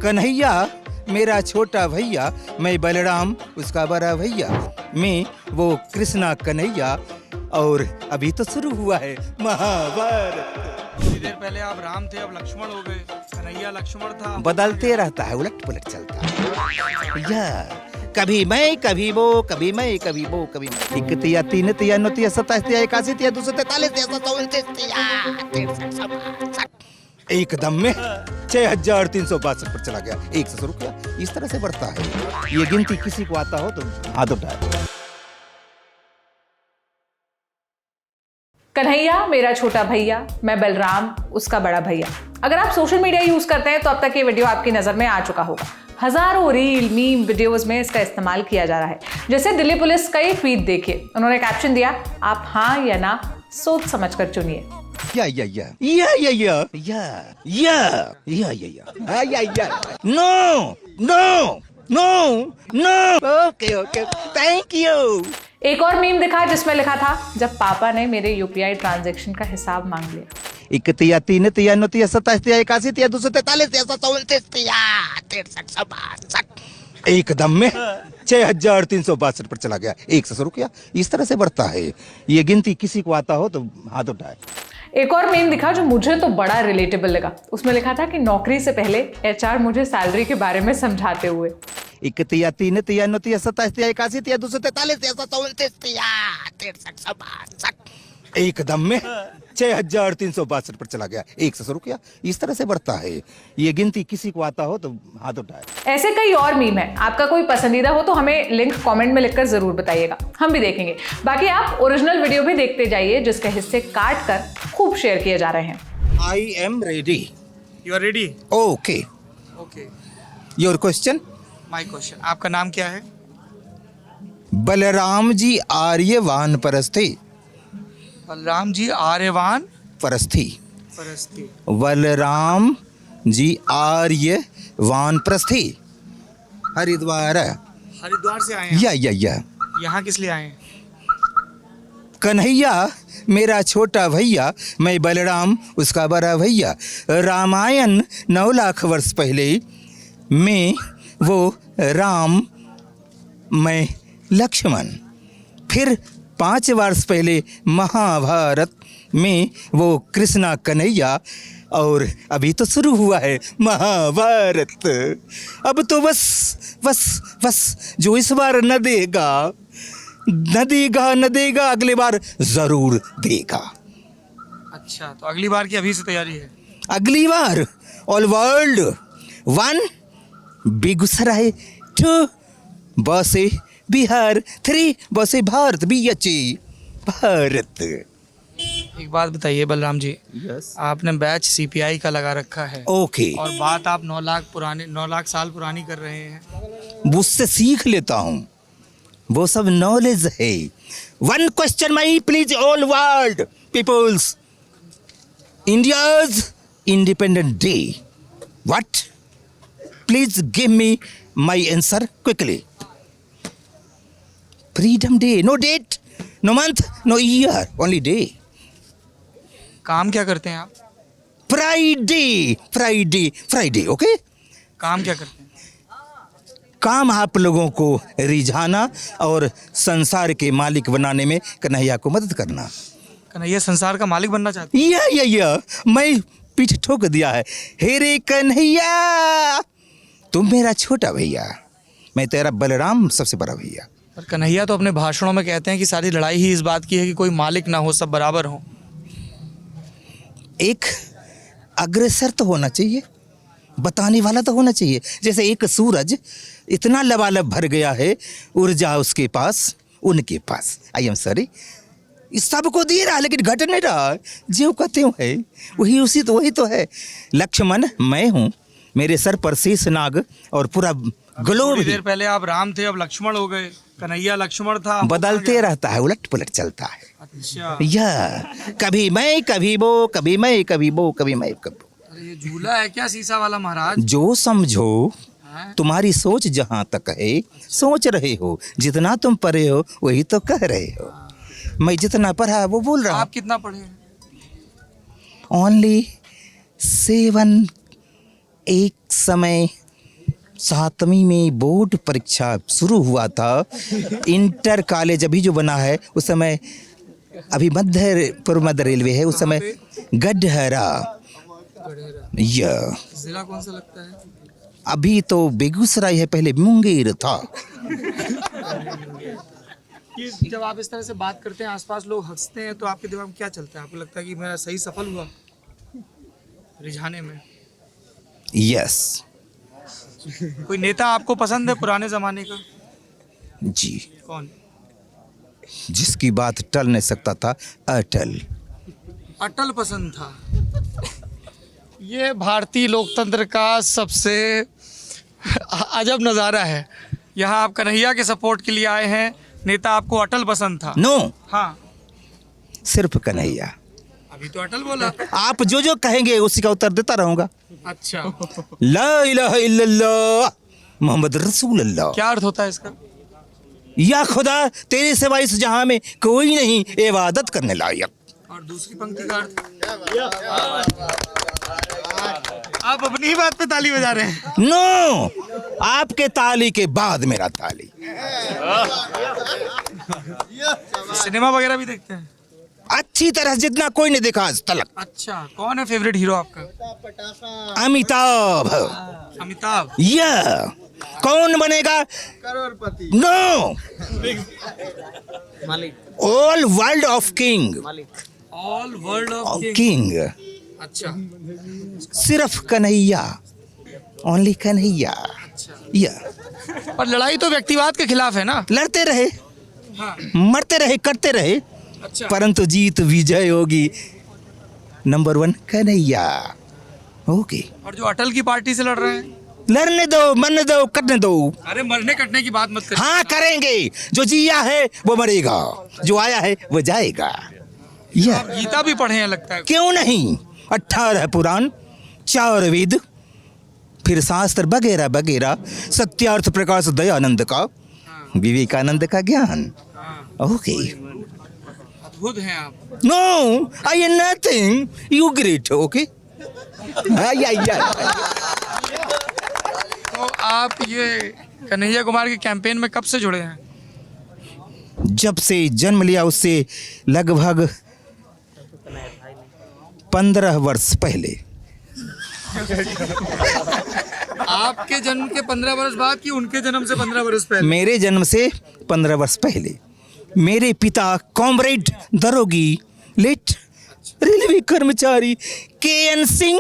कन्हैया मेरा छोटा भैया, मैं बलराम उसका बड़ा भैया, मैं वो कृष्णा कन्हैया, और अभी तो शुरू हुआ है महाभारत। थोड़ी देर पहले आप राम थे, अब लक्ष्मण हो गए। कन्हैया लक्ष्मण था। बदलते रहता है, उलट पुलट चलता है भैया। कभी मैं कभी वो, कभी मैं कभी वो, कभी मैं। एक तिया तीन तिया नौ तिया 27 तिया 81 तिया 243 तिया 729 तिया एकदम में 6362 पर चला गया। एक से शुरू किया, इस तरह से बढ़ता है। ये गिनती किसी को आता हो तो हाथ उठाए। कन्हैया मेरा छोटा भैया, मैं बलराम उसका बड़ा भैया। अगर आप सोशल मीडिया यूज करते हैं तो अब तक ये वीडियो आपकी नजर में आ चुका होगा। हजारों रील मीम वीडियोस में इसका इस्तेमाल किया जा रहा है। जैसे दिल्ली पुलिस का ये ट्वीट देखिए, उन्होंने कैप्शन दिया, आप हाँ या ना सोच समझ कर चुनिए। Okay thank you. एक और मीम दिखा जिसमें लिखा था, जब पापा ने मेरे यूपीआई ट्रांजैक्शन का हिसाब मांग लिया। एक तिया तीन तिया नौ तिया 27 तिया 81 तिया 243 तिया 729 तिया 6362 एकदम में 6362 पर चला गया। एक से शुरू किया, इस तरह से बढ़ता है। ये गिनती किसी को आता हो तो हाथ उठाए। एक और मीम दिखा जो मुझे तो बड़ा रिलेटेबल लगा। उसमें लिखा था कि नौकरी से पहले एचआर मुझे सैलरी के बारे में समझाते हुए। एक तिया तीन तिया नौ तिया 27 तिया 81 तिया 243 तिया 729 तिया 6362 एकदम में 6362 पर चला गया। एक से शुरू किया, इस तरह से बढ़ता है। ये गिनती किसी को आता हो तो हाथ उठाए। ऐसे कई और मीम है, आपका कोई पसंदीदा हो तो हमें लिंक कमेंट में लिखकर जरूर बताइएगा, हम भी देखेंगे। बाकी आप ओरिजिनल वीडियो भी देखते जाइए जिसके हिस्से काट कर खूब शेयर किए जा रहे हैं। I am ready. You are ready? Okay, okay. Your question. My question, आपका नाम क्या है? बलराम जी आर्यवान परस्थे। बलराम जी आर्यवान परस्थी। परस्ती। बलराम जी आर्यवान परस्थी, हरिद्वार। हरिद्वार से आए हैं? या यहाँ किस लिए आए हैं? कन्हैया मेरा छोटा भैया, मैं बलराम उसका बड़ा भैया। रामायण 9 लाख वर्ष पहले, मैं वो राम, मैं लक्ष्मण। फिर 5 वर्ष पहले महाभारत में वो कृष्णा कन्हैया, और अभी तो शुरू हुआ है महाभारत। अब तो बस जो इस बार न देगा अगली बार जरूर देगा। अच्छा, तो अगली बार की अभी से तैयारी है? अगली बार ऑल वर्ल्ड 1 बेगूसराय, 2 बसे बिहार, 3 बसे भारत, BHA भारत। एक बात बताइए बलराम जी, आपने बैच CPI का लगा रखा है। ओके। और बात आप 9 लाख साल पुरानी कर रहे हैं। उससे सीख लेता हूँ, वो सब नॉलेज है। 1 question my please all world peoples, India's independent day, what? Please give me my answer quickly. Freedom day, no date, no month, no year, only day. काम क्या करते हैं आप? Friday, okay. काम क्या करते हैं? काम आप लोगों को रिझाना और संसार के मालिक बनाने में कन्हैया को मदद करना। कन्हैया संसार का मालिक बनना चाहते हैं? या मैं पीठ ठोक दिया है। हे रे कन्हैया, तुम मेरा छोटा भैया, मैं तेरा बलराम सबसे बड़ा भैया। पर कन्हैया तो अपने भाषणों में कहते हैं कि सारी लड़ाई ही इस बात की है कि कोई मालिक ना हो, सब बराबर हो। एक अग्रसर तो होना चाहिए, बताने वाला तो होना चाहिए। जैसे एक सूरज इतना लबालब भर गया है, ऊर्जा उसके पास, उनके पास, आई एम सॉरी, इस सबको दे रहा लेकिन घट नहीं रहा। जो कहते हो है वही तो है। लक्ष्मण मैं हूँ, मेरे सर पर शेष नाग और पूरा ग्लोब। थोड़ी देर पहले आप राम थे, अब लक्ष्मण हो गए। कन्हैया लक्ष्मण था। बदलते रहता है, उलट पुलट चलता है। अच्छा। कभी मैं कभी वो, कभी मैं कभी वो, कभी मैं कभी वो। अरे ये झूला है क्या शीशा वाला महाराज? जो समझो, तुम्हारी सोच जहाँ तक है सोच रहे हो, जितना तुम पढ़े हो वही तो कह रहे हो। मैं जितना पढ़ा वो बोल रहा हूँ। आप कितना पढ़े हैं? ओनली 7। एक समय 7वीं में बोर्ड परीक्षा शुरू हुआ था। इंटर कॉलेज अभी जो बना है उस समय, अभी पूर्व मध्य रेलवे है उस समय, गढ़हरा। यह जिला कौन सा लगता है? अभी तो बेगूसराय है, पहले मुंगेर था। कि जब आप इस तरह से बात करते हैं, आसपास लोग हंसते हैं, तो आपके दिमाग में क्या चलता है? आपको लगता है कि मैं सही सफल हुआ रिझाने में? यस कोई नेता आपको पसंद है पुराने जमाने का? जी, कौन? जिसकी बात टल नहीं सकता था, अटल। अटल पसंद था। ये भारतीय लोकतंत्र का सबसे अजब नज़ारा है। यहाँ आप कन्हैया के सपोर्ट के लिए आए हैं, नेता आपको अटल पसंद था। नो, हाँ, सिर्फ कन्हैया। अभी तो अटल बोला। आप जो जो कहेंगे उसी का उत्तर देता रहूंगा। अच्छा, ला इलाहा इल्लल्लाह मोहम्मद रसूलुल्लाह। क्या अर्थ होता है इसका? या खुदा तेरे सिवा इस जहां में कोई नहीं इबादत करने लायक। और दूसरी पंक्ति का अर्थ? आप अपनी ही बात पे ताली बजा रहे हैं। नो, आपके ताली के बाद मेरा ताली। सिनेमा वगैरह भी देखते हैं? अच्छी तरह जितना कोई नहीं देखा आज तक। अच्छा, कौन है फेवरेट हीरो आपका? अमिताभ। अमिताभ। यह कौन बनेगा करोड़पति। नो, मालिक। All world of king. All world of king अच्छा, सिर्फ कन्हैया, ओनली कन्हैया। अच्छा। यह पर लड़ाई तो व्यक्तिवाद के खिलाफ है ना? लड़ते रहे, हाँ। मरते रहे, करते रहे, अच्छा। परंतु जीत विजय होगी नंबर 1 कन्हैया। ओके, और जो अटल की पार्टी से लड़ रहे हैं? लड़ने दो, मरने दो, कटने दो। अरे मरने कटने की बात मत करिए। हाँ करेंगे, जो जिया है वो मरेगा, जो आया है वो जाएगा। यह आप गीता भी पढ़े हैं लगता है। क्यों नहीं, 18 पुराण, 4 वेद, फिर शास्त्र वगैरह वगैरह, सत्यार्थ प्रकाश दयानंद का, विवेकानंद का ज्ञान। ओके, अद्भुत हैं आप। No I am nothing, you great. Okay, तो आप ये कन्हैया कुमार के कैंपेन में कब से जुड़े हैं? जब से जन्म लिया उससे लगभग 15 वर्ष पहले। आपके जन्म के 15 वर्ष बाद कि उनके जन्म से 15 वर्ष पहले? मेरे जन्म से 15 वर्ष पहले। मेरे पिता कॉमरेड दरोगी लेट रेलवे कर्मचारी KN Singh,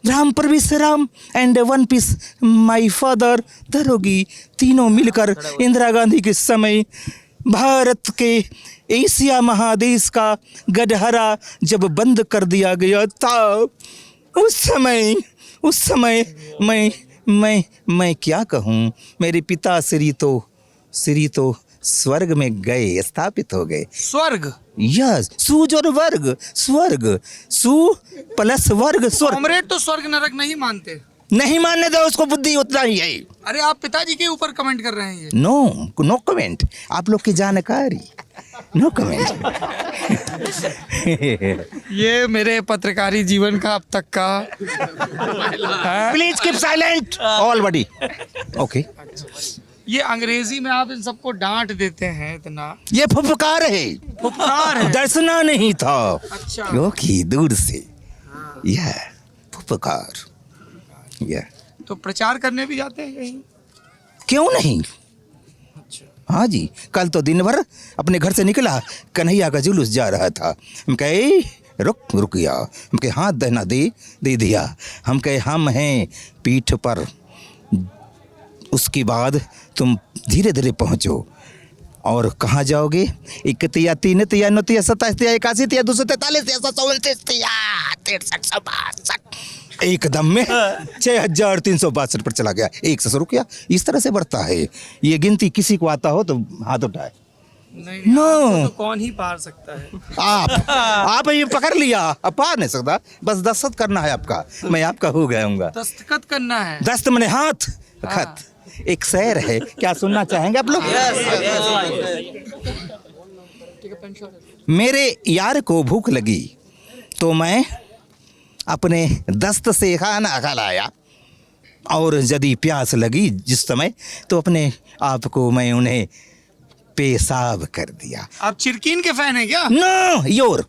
Ram Pravesh Ram and one piece my father Darogi, तीनों मिलकर इंदिरा गांधी के समय भारत के एशिया महादेश का गढ़हरा जब बंद कर दिया गया था, उस समय मैं क्या कहूँ, मेरे पिता श्री तो स्वर्ग में गए, स्थापित हो गए। स्वर्ग? यस, सूज और वर्ग, स्वर्ग, सु प्लस वर्ग, स्वर्ग। कॉमरेड तो स्वर्ग नरक नहीं मानते। नहीं मानने दो उसको, बुद्धि उतना ही है। अरे आप पिताजी के ऊपर कमेंट कर रहे हैं ये। नो कमेंट, आप लोग की जानकारी, नो कमेंट। ये मेरे पत्रकारी जीवन का अब तक का please keep silent all body. Okay, ये अंग्रेजी में आप इन सबको डांट देते हैं इतना। ये फुफकार है, फुफकार है। दर्शना नहीं था। अच्छा। क्योंकि दूर से यह फुफकार। यह तो प्रचार करने भी जाते हैं कहीं? क्यों नहीं। अच्छा। हाँ जी, कल तो दिन भर अपने घर से निकला, कन्हैया का जुलूस जा रहा था। हम कहे रुक गया, हम कहे हाथ दहना दे दिया। हम कहे हम हैं पीठ पर, उसके बाद तुम धीरे धीरे पहुँचो। और कहाँ जाओगे? 31 3 9 27 81 243 63 एकदम में 6362 पर चला गया, 1 से शुरू किया। इस तरह से बढ़ता है ये गिनती। किसी को आता हो तो हाथ उठाए। नहीं, No. आपको तो कौन ही पार सकता है? आप ये पकड़ लिया, अब पार नहीं सकता। बस दस्तखत करना है आपका, मैं आपका हो गया हूँगा। दस्तखत करना है। दस्त मने हाथ, खत। एक शेर है, क्या सुनना चाहेंगे आप लोग? मेरे यार को भूख लगी तो मैं अपने दस्त से खाना खिलाया और यदि प्यास लगी जिस समय तो अपने आप को मैं उन्हें पेशाब कर दिया। आप चिरकीन के फैन हैं क्या? Know your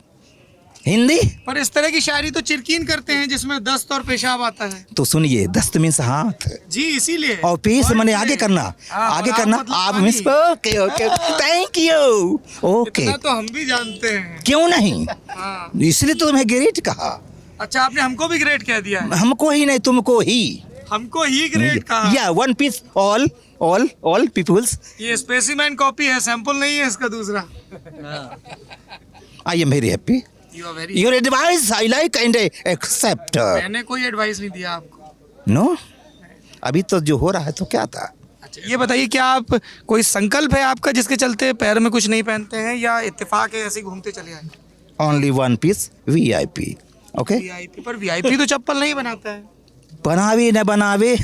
Hindi. पर इस तरह की शायरी तो चिरकीन करते हैं जिसमें दस्त और पेशाब आता है। तो सुनिए, दस्त मीन्स हाथ जी, इसीलिए। और पेश मैंने आगे इसलिए। करना, हाँ, आगे और करना। मतलब आप पानी। Miss okay okay thank you okay. इतना तो हम भी जानते हैं। क्यों नहीं, हाँ। इसलिए तो तुम्हें ग्रेट कहा। अच्छा, आपने हमको भी ग्रेट कह दिया है। हमको ही नहीं, तुमको ही। हमको ही ग्रेट कहा। या वन पीस ऑल पीपुल्स। ये स्पेसिमेन कॉपी है, सैंपल नहीं है इसका दूसरा। I am very happy. You are very. Your advice I like and accept. मैंने कोई एडवाइस नहीं दिया आपको। नो, अभी तो जो हो रहा है तो क्या था। अच्छा, ये बताइए, क्या आप कोई संकल्प है आपका जिसके चलते पैर में कुछ नहीं पहनते हैं, या इत्तेफाक है ऐसे ही घूमते चले आए? Only one piece VIP। Okay, VIP पर वीआईपी तो चप्पल नहीं बनाता है। बनावे न बनावे,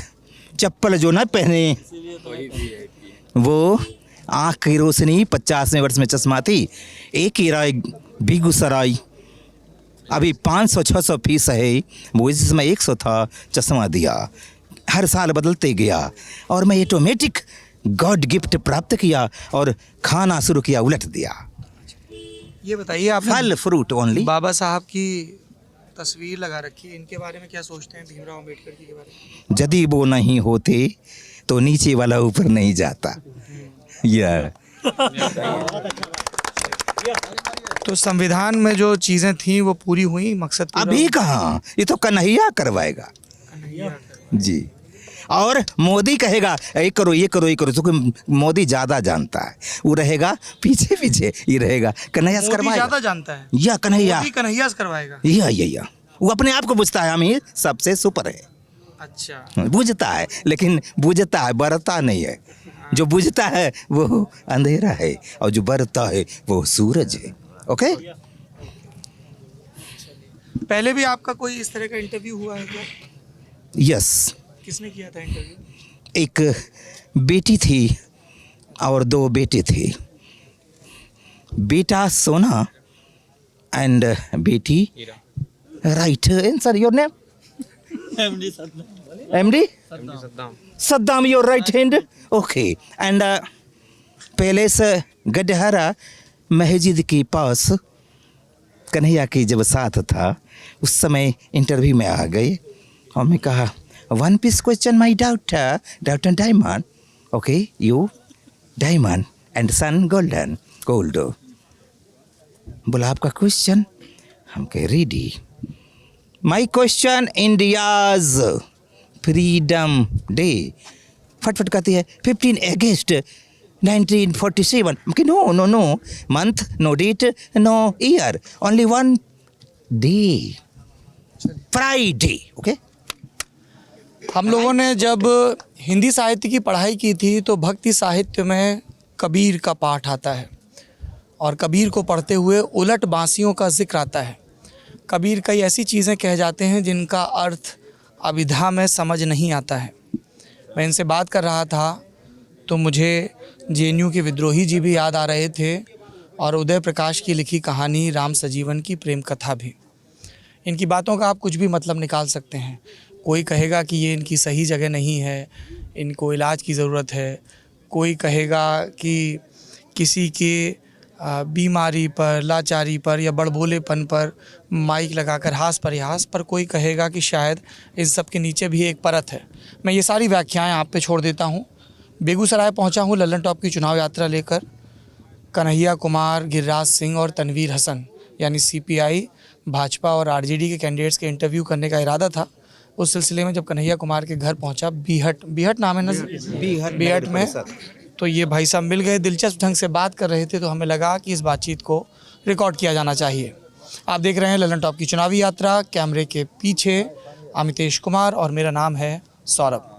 चप्पल जो न पहने वो आँख की रोशनी। 50वें वर्ष में चश्मा थी, एक ही राय बेगूसराय। अभी 500-600 फीस है, वो इस समय 100 था। चश्मा दिया, हर साल बदलते गया और मैं ऑटोमेटिक गॉड गिफ्ट प्राप्त किया और खाना शुरू किया, उलट दिया। ये बताइए, आप फल फ्रूट ओनली। बाबा साहब की तस्वीर लगा रखी है, इनके बारे में क्या सोचते हैं, भीमराव अम्बेडकर जी के बारे में? यदि वो नहीं होते तो नीचे वाला ऊपर नहीं जाता। या तो संविधान में जो चीजें थी वो पूरी हुई, मकसद पूरा अभी कहाँ, ये तो कन्हैया करवाएगा जी। और मोदी कहेगा ये करो ये करो ये करो, क्योंकि मोदी ज़्यादा जानता है, वो रहेगा पीछे पीछे, ये रहेगा कन्हैया से मोदी करवाएगा। ज्यादा जानता है, या कन्हैया, मोदी कन्हैया से करवाएगा। या वो अपने आप को बुझता है हम ही सबसे सुपर है। अच्छा, बुझता है, लेकिन बुझता है, बरता नहीं है। जो बुझता है वो अंधेरा है और जो बरता है वो सूरज है। ओके, पहले भी आपका कोई इस तरह का इंटरव्यू हुआ है क्या? यस। किसने किया था इंटरव्यू? एक बेटी थी और 2 बेटे थे। बेटा सोना एंड बेटी right answer. Your name? MD सद्दाम। Your right hand. Okay, and palace Gadhara मस्जिद के पास कन्हैया की जब साथ था उस समय इंटरव्यू में आ गए और मैं कहा one piece question my daughter and diamond. Okay, you diamond and son golden gold. बोला आपका क्वेश्चन? हम कह ready. My question India's freedom day. फटफट कहती है 15 अगस्त 1947। No month, no date, no year, only one day, Friday. Okay. हम लोगों ने जब हिंदी साहित्य की पढ़ाई की थी तो भक्ति साहित्य में कबीर का पाठ आता है और कबीर को पढ़ते हुए उलट बांसियों का जिक्र आता है। कबीर कई ऐसी चीज़ें कह जाते हैं जिनका अर्थ अभिधा में समझ नहीं आता है। मैं इनसे बात कर रहा था तो मुझे JNU के विद्रोही जी भी याद आ रहे थे और उदय प्रकाश की लिखी कहानी राम सजीवन की प्रेम कथा भी। इनकी बातों का आप कुछ भी मतलब निकाल सकते हैं। कोई कहेगा कि ये इनकी सही जगह नहीं है, इनको इलाज की ज़रूरत है। कोई कहेगा कि किसी के बीमारी पर, लाचारी पर या बड़बोलेपन पर माइक लगाकर हास परिहास पर कोई कहेगा कि शायद इन सब के नीचे भी एक परत है। मैं ये सारी व्याख्याएं आप पे छोड़ देता हूँ। बेगूसराय पहुँचा हूँ लल्लन टॉप की चुनाव यात्रा लेकर। कन्हैया कुमार, गिरिराज सिंह और तनवीर हसन यानी CPI, भाजपा और RJD के कैंडिडेट्स के इंटरव्यू करने का इरादा था। उस सिलसिले में जब कन्हैया कुमार के घर पहुंचा, बीहट नाम है ना, बीहट में, तो ये भाई साहब मिल गए, दिलचस्प ढंग से बात कर रहे थे, तो हमें लगा कि इस बातचीत को रिकॉर्ड किया जाना चाहिए। आप देख रहे हैं लल्लन टॉप की चुनावी यात्रा। कैमरे के पीछे अमितेश कुमार और मेरा नाम है सौरभ।